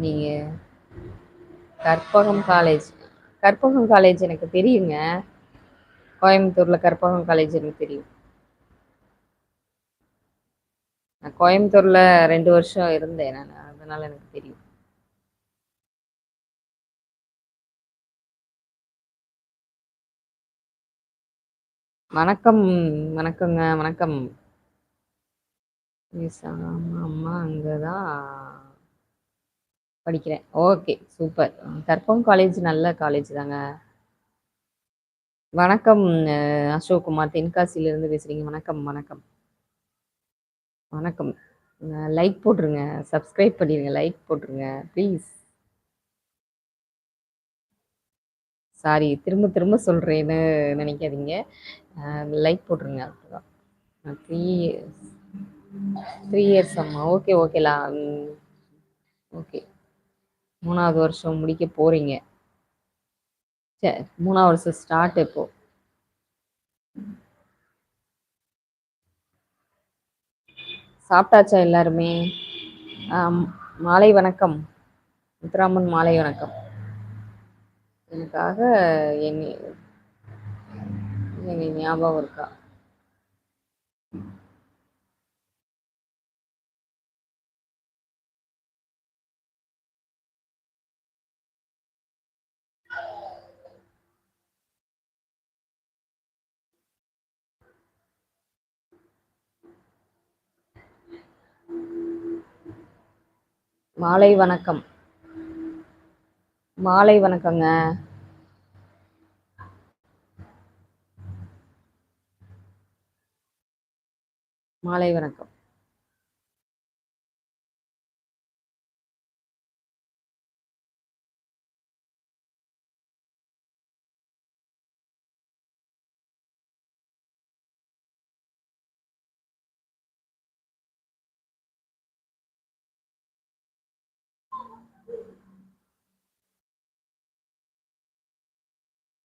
நீங்க Karpagam college. Karpagam college எனக்கு தெரியுங்க. கோயம்புத்தூர்ல கற்பகம் காலேஜ் எனக்கு தெரியும். நான் கோயம்புத்தூர்ல 2 வருஷம் இருந்தேன் நானு. அதனால எனக்கு தெரியும். வணக்கம், வணக்கங்க, வணக்கம். மிஸ் ஆமா அங்க தான் படிக்கிறேன். Okay, super. கற்பகம் காலேஜ் நல்ல காலேஜ் தாங்க. வணக்கம் அசோக் குமார் தென்காசியிலிருந்து பேசுறீங்க. வணக்கம், வணக்கம், வணக்கம். லைக் போட்டுருங்க. சப்ஸ்கிரைப் பண்ணிருங்க. லைக் போட்டுருங்க ப்ளீஸ். சாரி திரும்ப திரும்ப சொல்றேன்னு நினைக்காதீங்க. லைக் போட்டுருங்க அவ்வளோதான். 3 இயர்ஸ் 3 இயர்ஸ் ஆமா. ஓகே, ஓகேலா. ஓகே. 3வது வருஷம் முடிக்க போறீங்க. சரி, 3வது வருஷம் ஸ்டார்ட் இப்போ. சாப்பிட்டாச்சா எல்லாருமே? மாலை வணக்கம். முத்துராமன் மாலை வணக்கம். எனக்காக என்னை என்னை ஞாபகம் இருக்கா? மாலை வணக்கம். மாலை வணக்கங்க. மாலை வணக்கம்.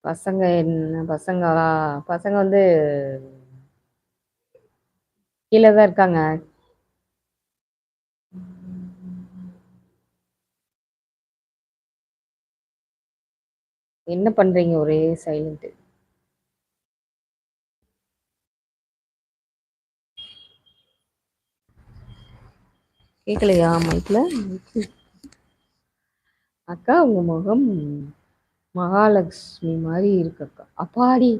பசங்க என்ன பசங்களா? பசங்க வந்து கீழ தான் இருக்காங்க. என்ன பண்றீங்க? ஒரே சைலண்ட். கேட்கலையா மைக்ல? அக்கா உங்க முகம் மகாலட்சுமி மாதிரி இருக்கு அக்கா. அப்பாடி,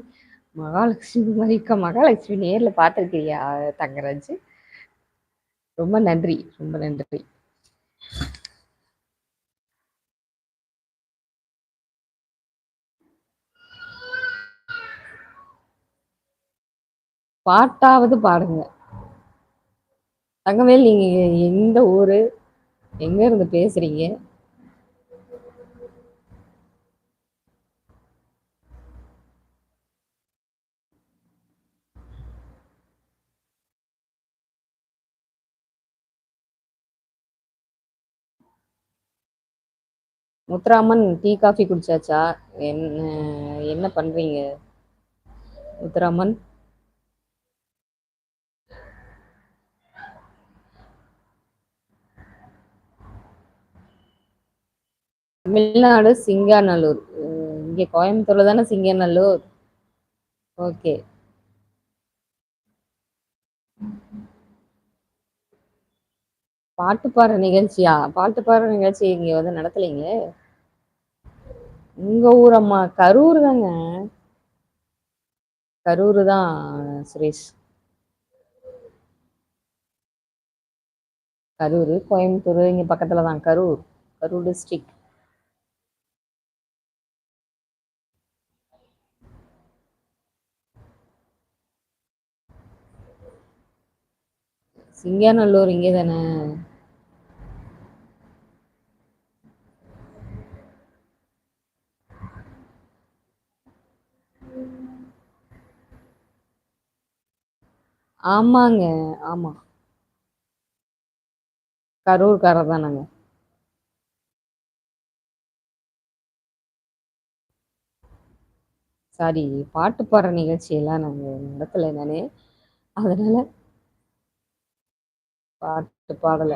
மகாலட்சுமி மாதிரி இருக்கா. மகாலட்சுமி நேர்ல பார்த்துருக்கியா தங்கராஜ்? ரொம்ப நன்றி, ரொம்ப நன்றி. பாட்டாவது பாடுங்க. தங்கவேல், நீங்க எந்த ஊரு? எங்க இருந்து பேசுறீங்க? முத்துராமன், டீ காஃபி குடிச்சாச்சா? என்ன என்ன பண்றீங்க முத்துராமன்? தமிழ்நாடு சிங்காநல்லூர். இங்க கோயம்புத்தூர்ல தானே சிங்காநல்லூர். ஓகே. பாட்டு பாடுற நிகழ்ச்சியா? பாட்டு பாடுற நிகழ்ச்சி இங்க வந்து நடத்தலைங்க. உங்க ஊரம்மா கரூர் தாங்க. கரூர் தான் சுரேஷ். கரூர் கோயம்புத்தூர் இங்க பக்கத்துல தான். கரூர், கரூர் டிஸ்ட்ரிக்ட். சிங்காநல்லூர் இங்கே தானே. ஆமாங்க, ஆமா. கரூர்காரர் தான் நாங்க. சாரி, பாட்டு பாடுற நிகழ்ச்சியெல்லாம் நாங்க நடத்தலை நானு. அதனால பாட்டு பாடல.